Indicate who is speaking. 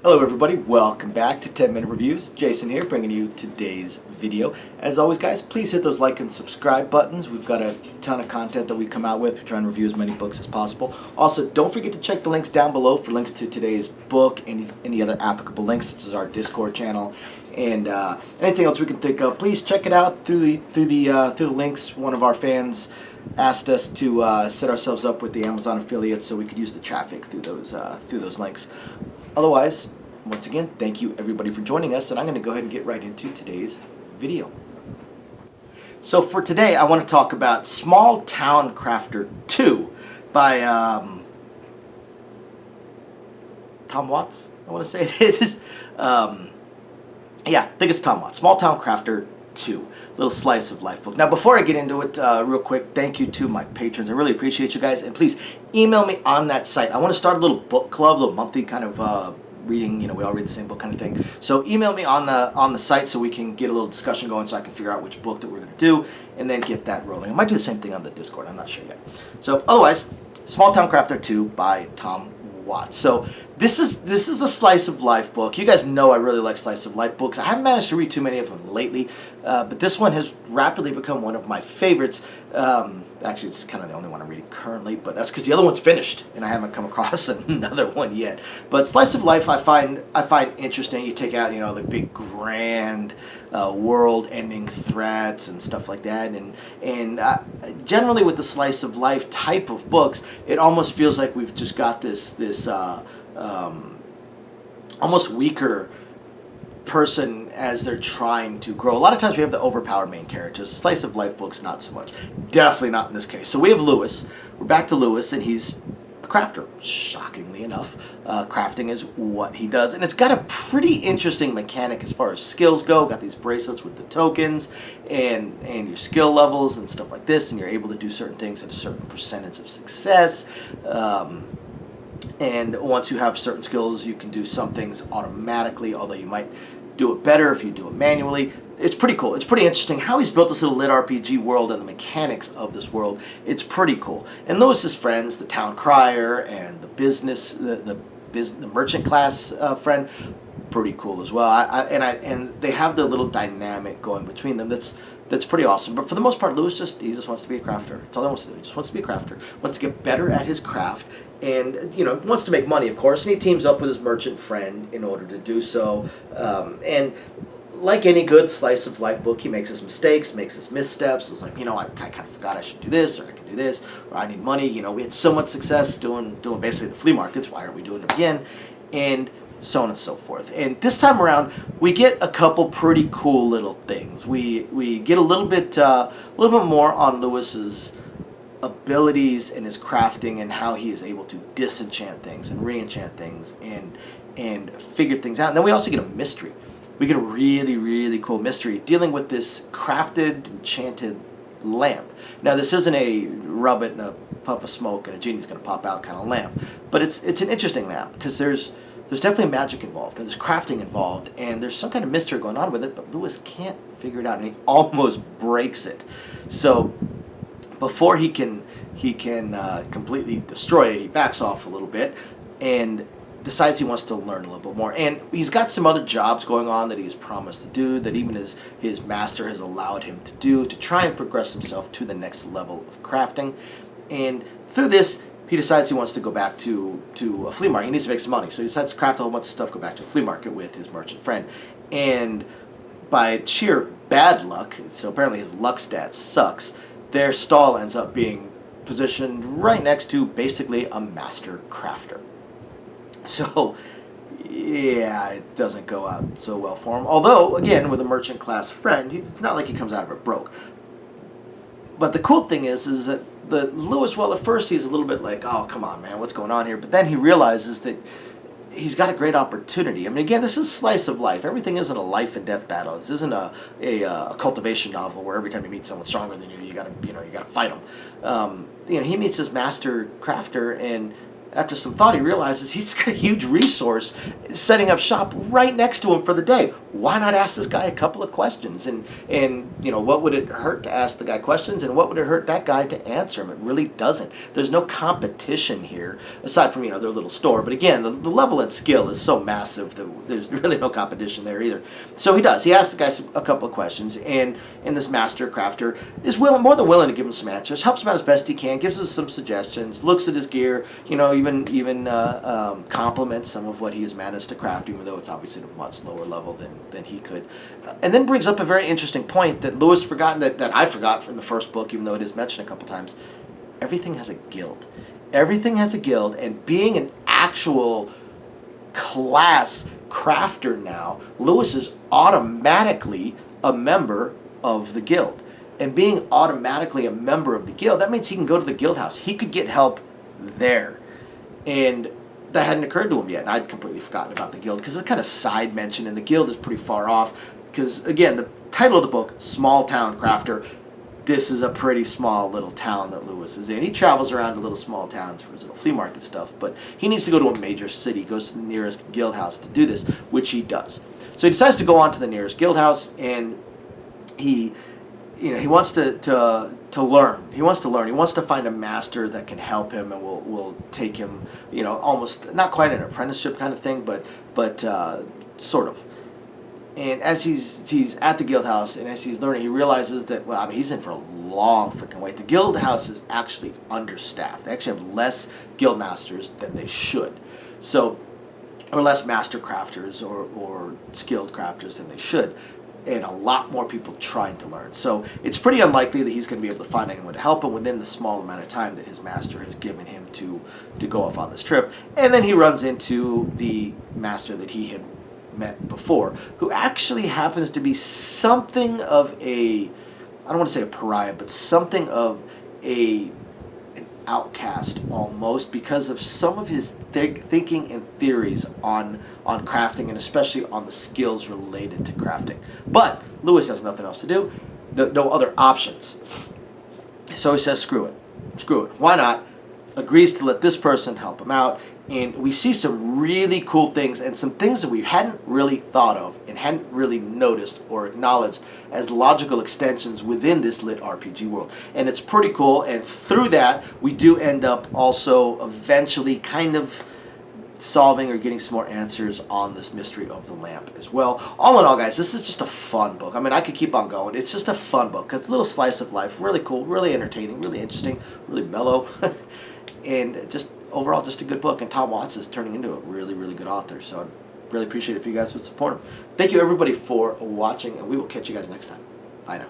Speaker 1: Hello everybody, welcome back to 10 Minute Reviews. Jason here bringing you today's video. As always guys, please hit those like and subscribe buttons. We've got a ton of content that we come out with. We're trying to review as many books as possible. Also, don't forget to check the links down below for links to today's book, any other applicable links. This is our Discord channel and anything else we can think of. Please check it out through the links. One of our fans asked us to set ourselves up with the Amazon affiliates so we could use the traffic through those links. Otherwise, once again, thank you everybody for joining us, and I'm going to go ahead and get right into today's video. So for today, I want to talk about Small Town Crafter 2 by Tom Watts, I want to say it is. Yeah, I think it's Tom Watts. Small Town Crafter 2, little slice of life book. Now before I get into it real quick, thank you to my patrons. I really appreciate you guys, and please email me on that site. I want to start a little book club, a little monthly kind of reading, we all read the same book kind of thing. So email me on the site so we can get a little discussion going, so I can figure out which book that we're going to do and then get that rolling. I might do the same thing on the Discord, I'm not sure yet. So otherwise, Small Town Crafter 2 by Tom Watts. So this is a slice of life book. You guys know I really like slice of life books. I haven't managed to read too many of them lately, but this one has rapidly become one of my favorites. Actually, it's kind of the only one I'm reading currently, but that's because the other one's finished and I haven't come across another one yet. But slice of life I find interesting. You take out the big grand world-ending threats and stuff like that, and generally with the slice of life type of books, it almost feels like we've just got this almost weaker person as they're trying to grow. A lot of times we have the overpowered main characters. Slice of life books, not so much. Definitely not in this case. So we have Lewis. We're back to Lewis, and he's a crafter. Shockingly enough, crafting is what he does, and it's got a pretty interesting mechanic as far as skills go. Got these bracelets with the tokens and your skill levels and stuff like this, and you're able to do certain things at a certain percentage of success. And once you have certain skills, you can do some things automatically, although you might do it better if you do it manually. It's pretty cool. It's pretty interesting how he's built this little lit RPG world and the mechanics of this world. It's pretty cool. And Lewis's friends, the town crier and the merchant class friend, pretty cool as well. And they have the little dynamic going between them. That's pretty awesome. But for the most part, Lewis just wants to be a crafter. That's all he wants to do. He just wants to be a crafter. Wants to get better at his craft, and wants to make money, of course. And he teams up with his merchant friend in order to do so. And like any good slice of life book, he makes his mistakes, makes his missteps. It's like, I kind of forgot I should do this, or I can do this, or I need money. We had so much success doing basically the flea markets. Why aren't we doing it again? And so on and so forth. And this time around, we get a couple pretty cool little things. We get a little bit more on Lewis's abilities and his crafting and how he is able to disenchant things and re-enchant things and figure things out. And then we also get a mystery. We get a really, really cool mystery dealing with this crafted, enchanted lamp. Now, this isn't a rub it in a puff of smoke and a genie's going to pop out kind of lamp, but it's an interesting lamp because there's definitely magic involved, and there's crafting involved, and there's some kind of mystery going on with it, but Lewis can't figure it out, and he almost breaks it. So before he can completely destroy it, he backs off a little bit and decides he wants to learn a little bit more. And he's got some other jobs going on that he's promised to do, that even his master has allowed him to do, to try and progress himself to the next level of crafting. And through this, he decides he wants to go back to a flea market. He needs to make some money, so he decides to craft a whole bunch of stuff, go back to a flea market with his merchant friend. And by sheer bad luck, so apparently his luck stat sucks, their stall ends up being positioned right next to basically a master crafter. So yeah, it doesn't go out so well for him. Although, again, with a merchant class friend, it's not like he comes out of it broke. But the cool thing is that Lewis, well, at first he's a little bit like, oh, come on, man, what's going on here? But then he realizes that he's got a great opportunity. I mean, again, this is slice of life. Everything isn't a life and death battle. This isn't a cultivation novel where every time you meet someone stronger than you, you gotta fight them. He meets his master crafter, and after some thought, he realizes he's got a huge resource setting up shop right next to him for the day. Why not ask this guy a couple of questions? And what would it hurt to ask the guy questions, and what would it hurt that guy to answer him? It really doesn't. There's no competition here, aside from, their little store. But again, the level and skill is so massive that there's really no competition there either. So he does. He asks the guy a couple of questions, and this master crafter is more than willing to give him some answers, helps him out as best he can, gives us some suggestions, looks at his gear, even compliments some of what he has managed to craft, even though it's obviously at a much lower level than he could. And then brings up a very interesting point that Lewis forgotten, that I forgot from the first book, even though it is mentioned a couple times. Everything has a guild. Everything has a guild, and being an actual class crafter now, Lewis is automatically a member of the guild. And being automatically a member of the guild, that means he can go to the guild house. He could get help there. And that hadn't occurred to him yet. And I'd completely forgotten about the guild because it's kind of side mention, and the guild is pretty far off. Because, again, the title of the book, Small Town Crafter, this is a pretty small little town that Lewis is in. He travels around to little small towns for his little flea market stuff, but he needs to go to a major city. He goes to the nearest guild house to do this, which he does. So he decides to go on to the nearest guild house, and he wants to learn. He wants to learn. He wants to find a master that can help him and will take him, almost not quite an apprenticeship kind of thing, but sort of. And as he's at the guild house, and as he's learning, he realizes that, he's in for a long freaking wait. The guild house is actually understaffed. They actually have less guild masters than they should. So, or less master crafters or skilled crafters than they should. And a lot more people trying to learn. So it's pretty unlikely that he's going to be able to find anyone to help him within the small amount of time that his master has given him to go off on this trip. And then he runs into the master that he had met before, who actually happens to be something of I don't want to say a pariah, but something of an outcast almost, because of some of his thinking and theories on crafting, and especially on the skills related to crafting. But Lewis has nothing else to do, no other options. So he says, screw it, why not? Agrees to let this person help him out, and we see some really cool things, and some things that we hadn't really thought of and hadn't really noticed or acknowledged as logical extensions within this lit RPG world. And it's pretty cool, and through that we do end up also eventually kind of solving or getting some more answers on this mystery of the lamp as well. All in all, guys, this is just a fun book. I could keep on going. It's just a fun book. It's a little slice of life, really cool, really entertaining, really interesting, really mellow. And just overall, just a good book. And Tom Watts is turning into a really, really good author. So I'd really appreciate it if you guys would support him. Thank you, everybody, for watching, and we will catch you guys next time. Bye now.